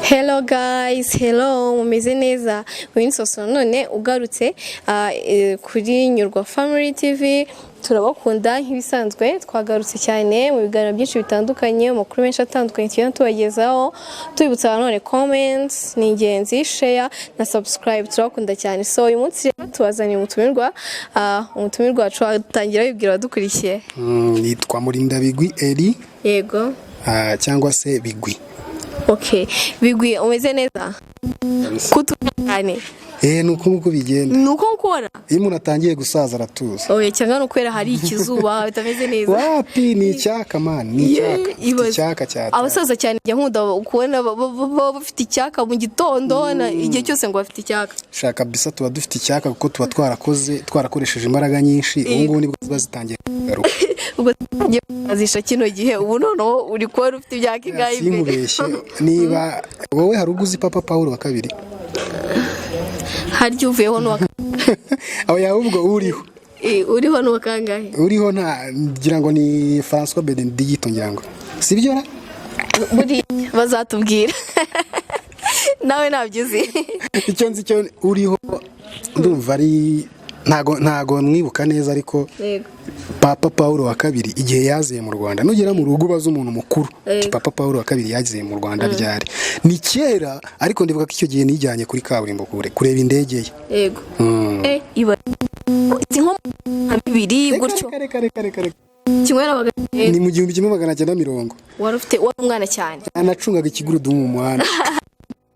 Hello guys, hello, mumeze neza. Uyu Soso none ugarutse kuri Nyurwa Family TV. Turabakunda nk'ibisanzwe, twagarutse cyane mu biganiro byinshi bitandukanye, amakuru menshi atandukanye tugenda tubagezaho. Tubibutsa none comments ni ingenzi, share na subscribe, turabakunda cyane. So uyu munsi tubazaniye umutumirwa wacu atangira yibwira abadukurikiye. Nitwa Murindabigwi Eri. Yego. Cyangwa se Bigwi. Okay, Bigwi umeze neza? Kutugane. Nuko nguko bigenda. Nuko ukora? Iyo umuntu atangiye gusaza aratuza. Oya cyangwa nukwera hari ikizuba bitameze neza. Wapi ni icyaka man, ni icyaka. Icyaka cyane. Abasaza cyane njya nkunda ukubona bafite icyaka mu gitondo na igihe cyose ngo bafite icyaka. Shaka bisa tuba dufite icyaka kuko tuba twarakoresheje imbaraga nyinshi, ubu ngubu nibwo zitangiye kugaruka. Ubwo tugiye kuzisha kino gihe ubu noneho uri kwera ufite ibyaka ingahe imbere. Sinkubeshye niba wowe hari uguzi Papa Paul wa kabiri. Haryo uvuyeho no aho yahubwo uriho. Uriho no kangahe? Uriho ngira ngo ni François Benedicte ngira ngo. Sibyo ra? Muri bazatubwira. Nawe nabyizi. Icyo nzi cyo uriho ndumva ari ntago mwibuka neza ariko Papa Paul wa kabiri igihe yaziye mu Rwanda nugera mu rugo baza umuntu mukuru Papa Paul wa kabiri yaziye mu Rwanda ryari ni kera ariko ndibuka ko icyo gihe nijyanye kuri kaburimbo kureba indege ye. Yego. Iba nko bibiri gutyo. Kare. Kimwe nabaga ni mu 1990. Wari umwana cyane. Anacungaga ikigurudumu mu muhanda.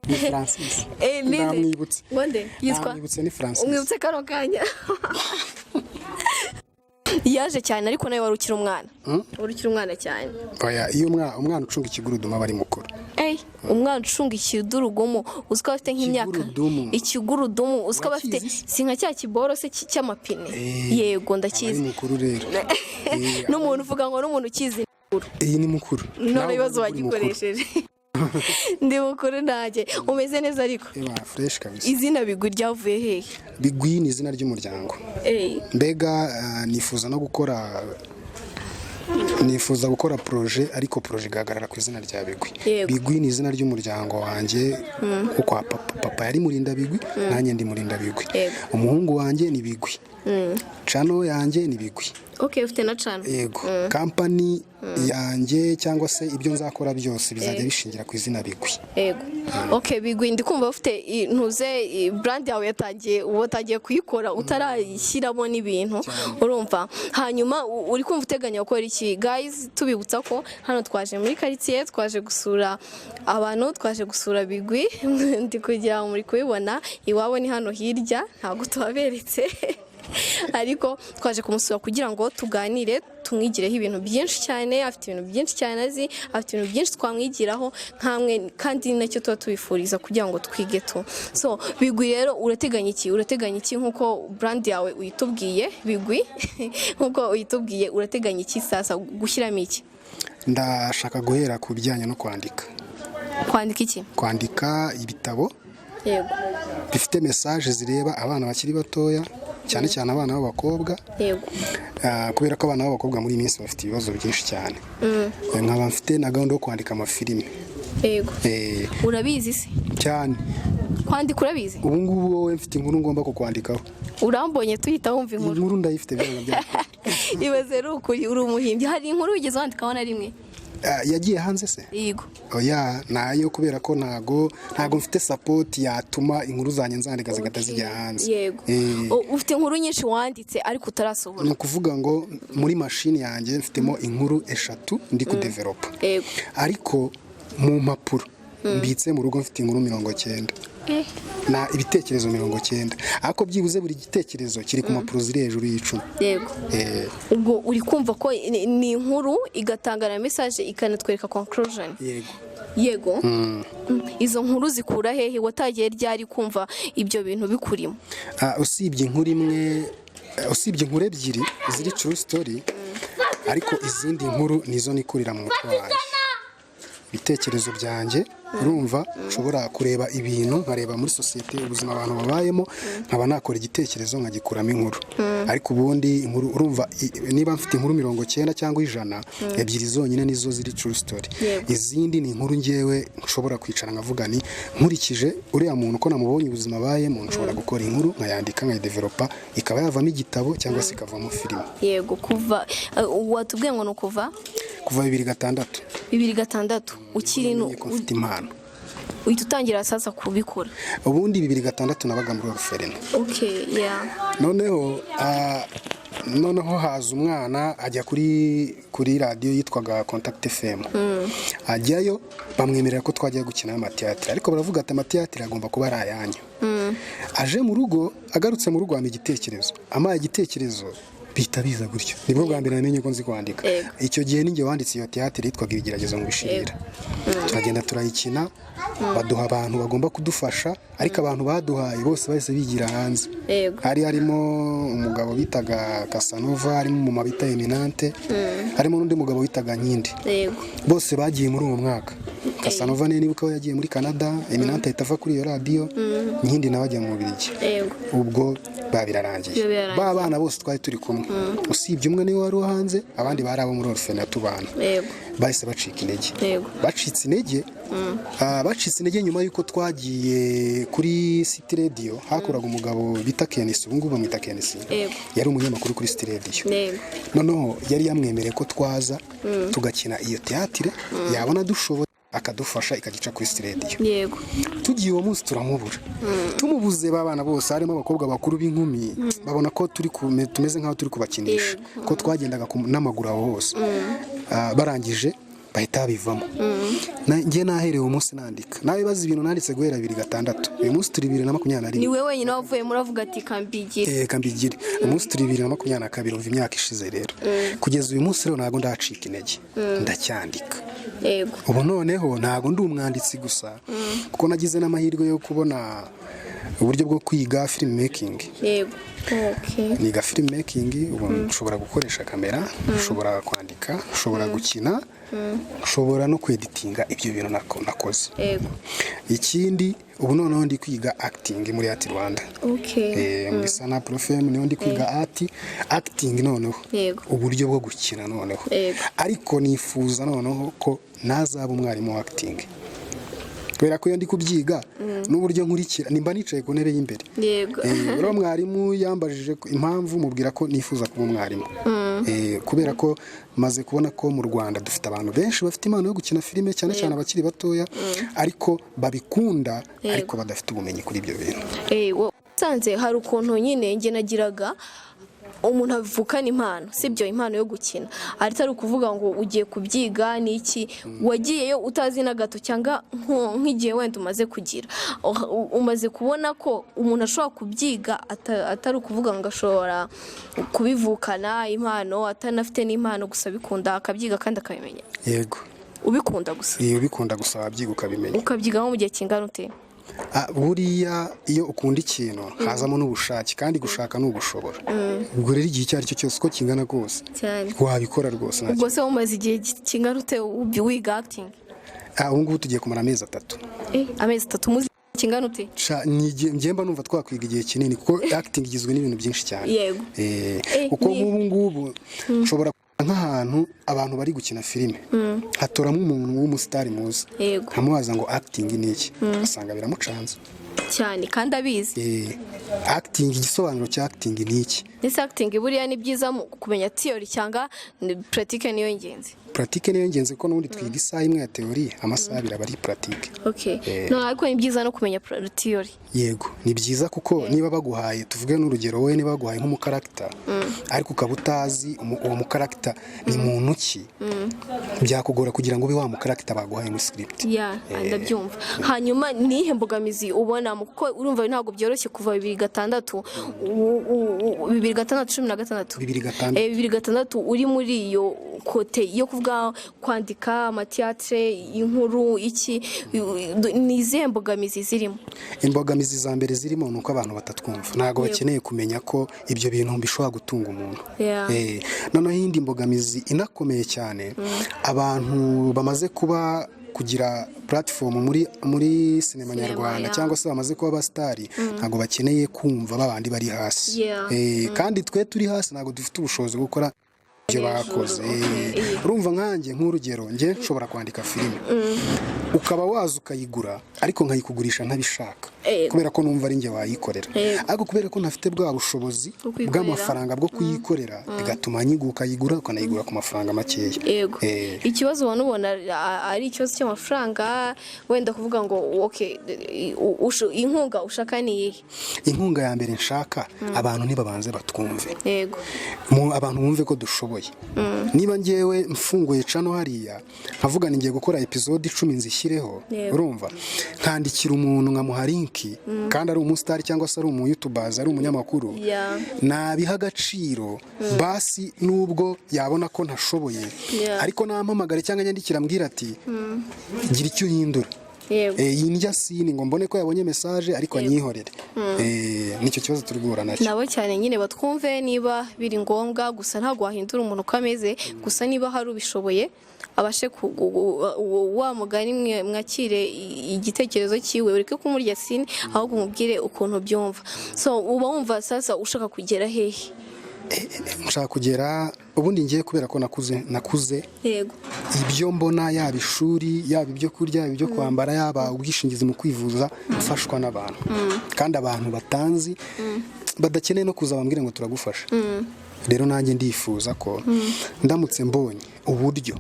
Ni Francis. Ndamwibutse. Wonde yitwa? Ndamwibutse ni Francis. Umwibutse kano kanya. Yaje cyane ariko nawe warukira umwana. Warukira umwana cyane. Oya iyo umwana ucunga ikigurudumu aba ari mukuru. Umwana ucunga ikidurugumu uziko afite nk'imyaka ikigurudumu uziko afite sinka cya kiboro se cy'amapine. Yego ndakizi. Ari mukuru rero. N'umuntu uvuga ngo n'umuntu ukizi mukuru. Iyi ni mukuru. None ibibazo wagikoresheje. Ndi mukuru nanjye umeze neza ariko fresh kabisa. Izina Bigwi ryavuye hehe? Bigwi ni izina ry'umuryango. Mbega nifuza gukora projet ariko projet igahagarara ku izina rya Bigwi. Bigwi ni izina ry'umuryango wanjye kuko papa yari Murindabigwi nanjye ndi Murindabigwi. Umuhungu wanjye ni Bigwi. Channel yanjye ni Bigwi. Okay, ufite na channel. Yego. Company yanjye cyangwa se ibyo nzakora byose bizajya bishingira ku izina Bigwi. Yego. Okay, Bigwi ndikumva ufite ntuze brand yawe yatangiye kuyikora utarashyiramo n'ibintu urumva. Hanyuma uri kumva uteganya gukora iki? Guys, tubibutsa ko hano twaje muri quartier, twaje gusura abantu, twaje gusura Bigwi. Ndi kugira muri kubibona iwabo ni hano hirya ntago tubaberetse. Ariko twaje kumusura kugira ngo tuganire tumwigireho ibintu byinshi cyane, afite ibintu byinshi cyane azi, afite ibintu byinshi twamwigiraho nkamwe kandi nacyo tuba tubifuriza kugira ngo twige tu. So Bigwi rero urateganya iki nkuko brand yawe uyitubwiye Bigwi nkuko uyitubwiye urateganya iki sasa gushyiramo iki? Ndashaka guhera ku bijyanye no kwandika iki? Kwandika ibitabo. Yego. Bifite message zireba abana bakiri batoya cyane cyane abana b'abakobwa. Yego. Kubera ko abana b'abakobwa muri minsi bafite ibibazo byinshi cyane. Nkaba mfite na gahunda yo kwandika amafilime. Yego. Urabizi se? Cyane. Kwandika urabizi? Ubu ngubu wowe mfite inkuru ngomba ko kwandikaho. Urambonye tuyita wumva inkuru. Inkuru ndayifite byanga bya. Ibaze uri umuhimbyi. Hari inkuru wigeze wandikaho na rimwe? Yagiye hanze se? Yego. Oya nayo kubera ko ntago mfite support yatuma inkuru zanjye nzandika zigatazijya hanze. Yego. Ufite inkuru nyinshi wanditse ariko utarasohora. Ni ukuvuga ngo muri machine yanjye mfitemo inkuru 3 ndi ku develop. Yego. Ariko mu mpapuro mbitse mu rugo mfite inkuru 90. Na ibitekerezo 90 ariko byibuze buri gitekerezo kiri ku mapuro ziri hejuru y'icumi. Yego. Ubwo uri kumva ko ni inkuru igatanga na message ikanatwereka conclusion. Yego. Izo nkuru zikura hehe watagiye ryari kumva ibyo bintu bikurimo? Usibye inkuru ebyiri ziri true story ariko izindi nkuru nizo nikurira mu mutwe wanjye. ibitekerezo byanjye urumva nshobora kureba ibintu nkareba muri sosiyete ubuzima abantu babayemo nkaba nakora igitekerezo nkagikuramo inkuru ariko ubundi inkuru urumva niba mfite inkuru 90 cyangwa 100 ebyiri zonyine nizo ziri true story izindi ni inkuru ngewe nshobora kwicara nkavuga ni nkurikije uriya muntu ko namubonye ubuzima abayemo nshobora gukora inkuru nkayandika nkayidevelopa ikaba yavamo igitabo cyangwa se ikavamo filime. Yego kuva watubwiye ngo nukuva 2006 ukiri ufite impano uhita utangira sasa kubikora. Ubundi 2006 nabaga muri Orphelin. Okay, yeah. Noneho haza umwana ajya kuri radio yitwaga Contact FM. Ajyayo bamwemerera ko twagiye gukina amateatire ariko baravuga ati amateatire agomba kuba ari ayanyu. Aje mu rugo agarutse mu rugo ama igitekerezo. Ama igitekerezo bita biza gutyo. Nibwo bwa mbere namenye ko nzi kwandika. Icyo gihe ninjye wanditse iyo teatire yitwaga Ibigeragezo mu bishirira. Turagenda turayikina baduha abantu bagomba kudufasha ariko abantu baduhaye bose bahise bigira hanze. Hari harimo umugabo bitaga Casanova, harimo umuma bita Eminante, harimo n'undi mugabo bitaga Nkindi. Bose bagiye muri uwo mwaka. Casanova ne nibuka ko yagiye muri Canada, Eminante ahita ava kuri iyo radio, Nkindi nawe ajya mu Bubiligi. Ubwo babirarangiye. Ba bana bose twari turi kumwe. Usibye umwe niwe wari hanze, abandi bari abo muri Orphelin tubana. Bahise bacika intege. Bacitse intege nyuma yuko twagiye kuri City Radio hakoraga umugabo bita Kenisi, ubu ngubu bamwita Kenisi. Yari umunyamakuru kuri City Radio. Noneho yari yamwemereye ko twaza tugakina iyo teatire yabona dushoboye akadufasha ikagica kuri City Radio. Tugiye uwo munsi turamubura. Tumubuze babana bose harimo abakobwa bakuru b'inkumi babona ko tumeze nkaho turi kubakinisha ko twagendaga n'amaguru aho hose. Barangije bahita bivamo. Ngiye naherewe umunsi nandika. Nawe bazi ibintu nanditse guhera 2006. Uyu munsi turi 2022. Ni wewe nyine wavuye muravuga ati kambigire. Kambigire. Umunsi turi 2022 umva imyaka ishize rero. Kugeza uyu munsi rero nago ndacika intege. Ndacyandika. Ubu noneho nago ndi umwanditsi gusa kuko nagize n'amahirwe yo kubona uburyo bwo kwiga film making. Niga film making ubu nshobora gukoresha kamera, nshobora kwandika, nshobora gukina, nshobora no kweditinga ibyo bintu nakoze. Ikindi ubu noneho ndi kwiga acting muri Art Rwanda. Muri Sana Profem niho ndi kwiga acting noneho. Uburyo bwo gukina noneho. Ariko nifuza noneho ko nazaba umwarimu wa acting. Kubera ko ndi kubyiga n'uburyo nkurikira nimba nicaye ku ntebe y'imbere. Rero mwarimu yambajije impamvu mubwira ko nifuza kuba umwarimu. Kubera ko maze kubona ko mu Rwanda dufite abantu benshi bafite impano yo gukina filime cyane cyane abakiri batoya ariko babikunda ariko badafite ubumenyi kuri ibyo bintu. Sanze hari ukuntu nyine nge nagiraga umuntu avukana impano sibyo impano yo gukina atari ukuvuga ngo ugiye kubyiga niki wagiyeyo utazi na gato cyangwa nk'igihe wenda umaze kugira umaze kubona ko umuntu ashobora kubyiga atari ukuvuga ngo ashobora kubivukana impano atanafite n'impano gusa bikunda akabyiga kandi akabimenya. Yego ubikunda gusa. Ubikunda gusa wabyiga ukabimenya. Ukabyiga nko mu gihe kingana ute? Buriya iyo ukunda ikintu hazamo n'ubushake kandi gushaka n'ugushobora. Ubwo rero igihe cyari cyo cyose uko kingana kose wabikora rwose. Ubwo se umaze igihe kingana ute wiga acting? Ubu ngubu tugiye kumara amezi 3. Amezi 3 muzi kingana ute? Njye mba numva twakwiga igihe kinini kuko acting igizwe n'ibintu byinshi cyane. Uko ubu ngubu nshobora nk'ahantu abantu bari gukina filime hatoramo umuntu w'umusitari muzi nkamubaza ngo acting ni iki asanga biramucanze cyane kandi abizi. Acting igisobanuro cya acting ni iki? Ese acting buriya ni byiza kumenya theory cyangwa pratique niyo ingenzi? Pratique niyo ingenzi ko n'ubundi twiga isaha imwe ya theory amasaha abiri aba ari pratique. No ariko ni byiza no kumenya theory. Yego ni byiza kuko niba baguhaye tuvuge n'urugero wowe niba baguhaye nk'umukarakter ariko ukaba utazi uwo mukarakter ni muntu ki byakugora kugira ngo ube wa mukarakter baguhaye muri script. Ndabyumva. Hanyuma nihe mbogamizi ubona kuko urumva ntabwo byoroshye kuva 2006 2006 uri muri iyo kote yo kuvuga kwandika amateatre inkuru iki nize mbogamizi zirimo? Imbogamizi za mbere zirimo nuko abantu batatwumva ntago bakeneye kumenya ko ibyo bintu bishobora gutunga umuntu. Noneho indi mbogamizi inakomeye cyane abantu bamaze kugira platform muri sinema nyarwanda cyangwa se bamaze kuba abasitari ntabwo bakeneye kumva babandi bari hasi. Kandi twe turi hasi ntabwo dufite ubushobozi bwo gukora ibyo bakoze. Urumva nkanjye nk'urugero njye nshobora kwandika filime ukaba waza ukayigura ariko nkayikugurisha ntabishaka kubera ko numva ari njye wayikorera, ariko kubera ko ntafite bwa bushobozi bw'amafaranga bwo kuyikorera bigatuma nyiguka yigura ukanayigura ku mafaranga makeya. Ikibazo ubona ari ikibazo cy'amafaranga, wenda kuvuga ngo okay, inkunga ushaka ni iyihe? Inkunga ya mbere nshaka abantu nibabanze batwumve, abantu bumve ko dushoboye. Niba njyewe mfunguye cano hariya nkavuga ngiye gukora episode 10 nzishyireho, urumva nkandikira umuntu nkamuha linki kandi ari umustar cyangwa se ari umu-YouTubers ari umunyamakuru, nabiha agaciro basi nubwo yabona ko ntashoboye ariko nampamagare cyangwa nyandikira ambwira ati gira icyo uhindura. Yindya sini ngo mbone ko yabonye message ariko anyihorere. Nicyo kibazo turi guhura nacyo nabo cyane nyine batwumve niba biri ngombwa, gusa ntabwo wahindura umuntu ukameze, gusa niba hari ubishoboye abashe wa mugani mwakire igitekerezo cyiwe, ureke kumurya sini ahubwo umubwire ukuntu byumva. So uba wumva sasa ushaka kugera hehe? Nshaka kugera ubundi ngiye kubera ko nakuze ibyo mbona, yaba ishuri, yaba ibyo kurya, ibyo kwambara, yaba ubwishingizi mu kwivuza, mfashwa n'abantu kandi abantu batanzi badakeneye no kuza bambwira ngo turagufasha. Rero nanjye ndifuza ko ndamutse mbonye uburyo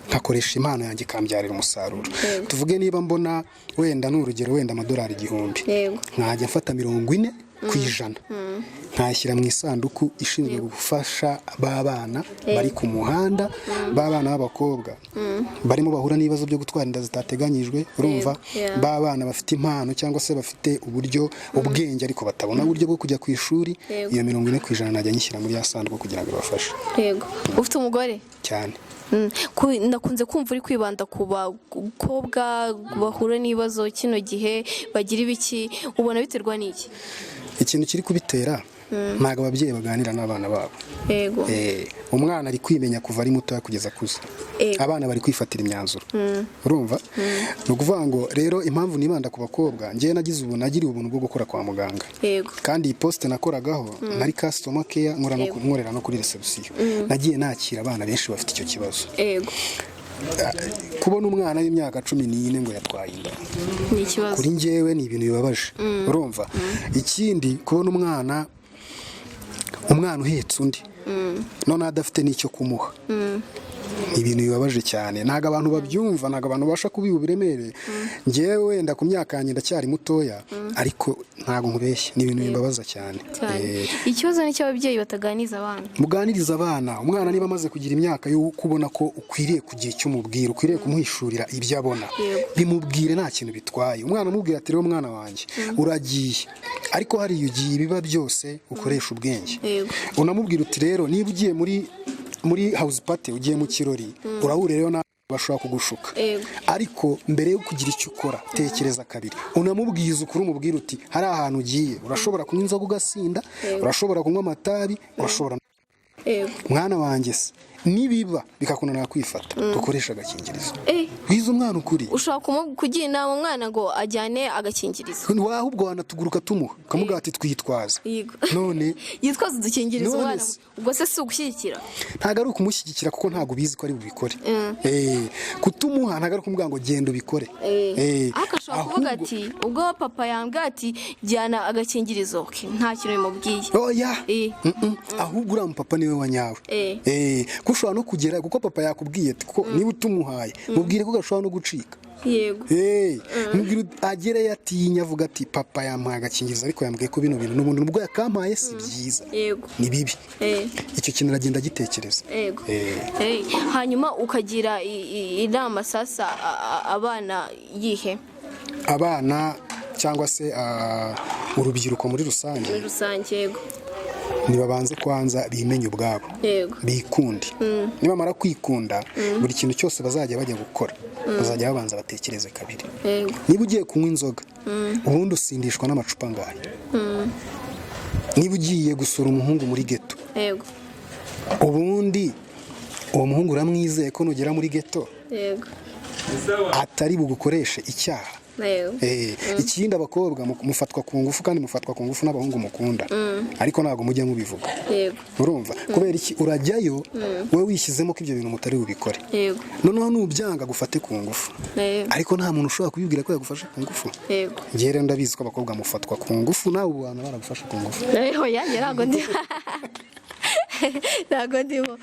nkakoresha impano yanjye kambyarira umusaruro. Tuvuge niba mbona wenda n'urugero wenda amadolari 1000 nkajya mfata 40% nkashyira mu isanduku ishinzwe gufasha babana bari ku muhanda, babana b'abakobwa barimo bahura n'ibibazo byo gutwara inda zitateganyijwe, urumva babana bafite impano cyangwa se bafite uburyo ubwenge ariko batabona uburyo bwo kujya ku ishuri, iyo 40% najya nyishyira muri ya sanduku kugira ngo bafashe. Ufite umugore cyane? Nakunze kumva uri kwibanda ku bakobwa bahura n'ibibazo kino gihe, bagira ibiki, ubona biterwa n'iki? Ikintu kiri kubitera ntabwo ababyeyi baganira n'abana babo. Umwana ari kwimenya kuva ari muto kugeza kuza, abana bari kwifatira imyanzuro, urumva. Ni ukuvuga ngo rero impamvu nibanda ku bakobwa, njye nagiriye ubuntu bwo gukora kwa muganga, kandi iyi poste nakoragaho nari customer care, nkorera no kuri reception, nagiye nakira abana benshi bafite icyo kibazo. Kubona umwana w'imyaka 14 ngo yatwaye inda ni ikibazo kuri njyewe, ni ibintu bibabaje, urumva. Ikindi kubona umwana uhetse undi none adafite n'icyo kumuha, ibintu bibabaje cyane. Ntago abantu babyumva, ntago abantu basha kubiha uburemere. Njyewe wenda ku myaka yanjye ndacyari mutoya ariko ntago nkubeshye, ni ibintu bimbabaza cyane. Ikibazo ni cy'ababyeyi bataganiza abana. Muganiriza abana, umwana niba amaze kugira imyaka yo kubona ko ukwiriye kugira icyo umubwira, ukwiriye kumuhishurira ibyo abona, bimubwire nta kintu bitwaye. Umwana umubwira ati rero mwana wanjye uragiye, ariko hari ugiye ibiba byose ukoresha ubwenge. Unamubwira uti rero niba ugiye muri house party, ugiye mu kirori, urahura rero na bashobora kugushuka, ariko mbere yo kugira icyo ukora tekereza kabiri, unamubwiza ukuri, umubwira uti hari ahantu ugiye, urashobora kunywa inzoga ugasinda, urashobora kunywa amatabi, urashobora mwana wanjye se nibiba bikakunanira kwifata, dukoresha agakingirizo. Wize umwana ukuri, ushobora kugira inama umwana ngo ajyane agakingirizo, wahubwo wanatuguruka tumuha ukamuga ati twitwaza. None yitwaza udukingirizo umwana, ubwo se si ugushyigikira? Ntago ari ukumushyigikira kuko ntago bizi ko ari bubikore. Kutumuha ntago ari kumubwira ngo genda ubikore. Akashobora kuvuga ati ubwo papa yambwiye ati jyana agakingirizo, nta kintu bimubwiye. Oya, ahubwo uriya mupapa niwe wanyawe. Kushobora no kugera kuko papa yakubwiye ati ko niba utumuhaye mubwire ko gashobora no gucika. Mubwire agere yatinya, avuga ati papa yampaye agakingirizo ariko yambwiye ko bino bintu n'ubundi nubwo yakampaye si byiza, ni bibi. Icyo kintu aragenda agitekereza. Hanyuma ukagira inama sasa abana yihe? Abana cyangwa se urubyiruko muri rusange. Nibabanze kwanza bimenye ubwabo, bikunde. Nibamara kwikunda, buri kintu cyose bazajya bajya gukora bazajya babanza batekereze kabiri. Niba ugiye kunywa inzoga, ubundi usindishwa n'amacupa ngahe? Niba ugiye gusura umuhungu muri ghetto, ubundi uwo muhungu uramwizeye ko nugera muri ghetto atari bugukoreshe icyaha. Ikindi abakobwa mufatwa ku ngufu kandi mufatwa ku ngufu n'abahungu mukunda ariko ntabwo mujya mubivuga. Urumva kubera iki urajyayo wowe wishyizemo ko ibyo bintu mutari bubikore, noneho nubyanga gufate ku ngufu ariko nta muntu ushobora kubibwira ko yagufashe ku ngufu. Njye rero ndabizi ko abakobwa mufatwa ku ngufu nawe ubu bantu baragufasha ku ngufu. Ntabwo ndimo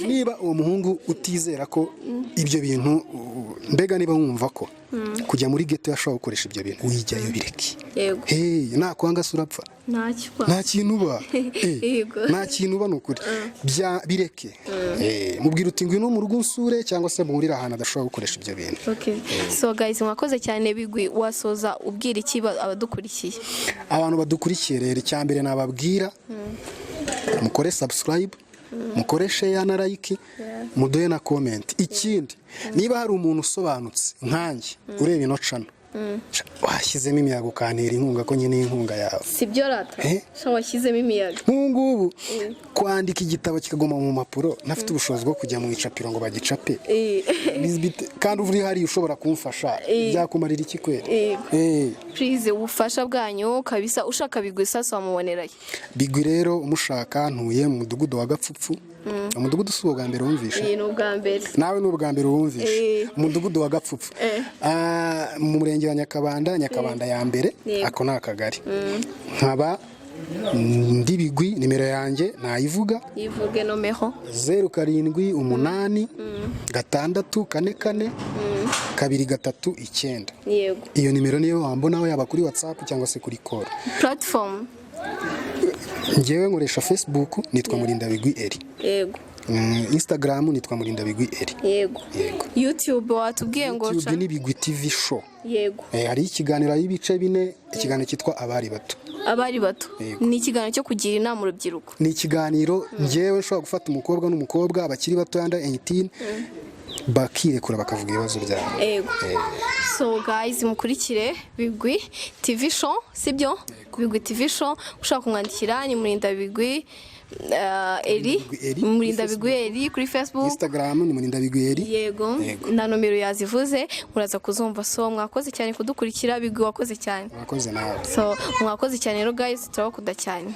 niba uwo muhungu utizera ko ibyo bintu, mbega niba wumva ko kujya muri ghetto yashobora gukoresha ibyo bintu, wijyayo bireke. Nakwanga se urapfa, nta kintu uba, nta kintu uba, ni ukuri bireke. Mubwira uti ngwino mu rugo unsure cyangwa se muhurira ahantu adashobora gukoresha ibyo bintu. So guys, mwakoze cyane. Bigwi, wasoza ubwira iki abadukurikiye? Abantu badukurikiye rero, icyambere nababwira mukore subscribe, mukore share na like, muduhe na comment. Ikindi, niba hari umuntu usobanutse nkanjye ureba ino channel washyizemo imiyaga ukantera inkunga ko nyine inkunga yawe, sibyo rata? Washyizemo imiyaga nk'ubu kwandika igitabo kikaguma mu mapuro, nafite ubushobozi bwo kujya mu icapiro ngo bagicape kandi uri hari ushobora kumfasha, byakumarira iki kweri? Please, ubufasha bwanyu kabisa. Ushaka Bigwi sasa wamubonerayo. Bigwi rero umushaka ntuye mu mudugudu wa Gapfupfu. Umudugudu si ubwa mbere wumvishe? Ni ubwa mbere. Nawe ni ubwa mbere wumvishe? Umudugudu wa Gapfupfu mu murenge wa Nyakabanda ya mbere, ako ni akagari. Nkaba ndi Bigwi, nimero yanjye nayivuga, yivuge nomero 0786 644 239. Yego, iyo nimero niyo wambonaho, yaba kuri WhatsApp cyangwa se kuri call. Platform njyewe nkoresha Facebook, nitwa Murindabigwi Eri. Yego. Instagram nitwa Murindabigwi Eri. Yego. YouTube watubwiye ngo YouTube ni Bigwi TV show. Yego. Hari ikiganiro y'ibice 4, ikiganiro cyitwa Abari Bato. Abari Bato ni ikiganiro cyo kugira inama urubyiruko. Ni ikiganiro njyewe nshobora gufata umukobwa n'umukobwa abakiri bato under 18 bakirekura bakavuga ibibazo byabo. So guys, mukurikire Bigwi TV show, sibyo? Bigwi TV show. Ushaka kumwandikira ni Murindabigwi Eri, Murindabigwi Eri kuri Facebook, Instagram ni Murindabigwi Eri. Yego, na nomero yazivuze muraza kuzumva. So mwakoze cyane kudukurikira. Bigwi wakoze cyane. Mwakoze nawe. So mwakoze cyane rero guys, turabakunda cyane.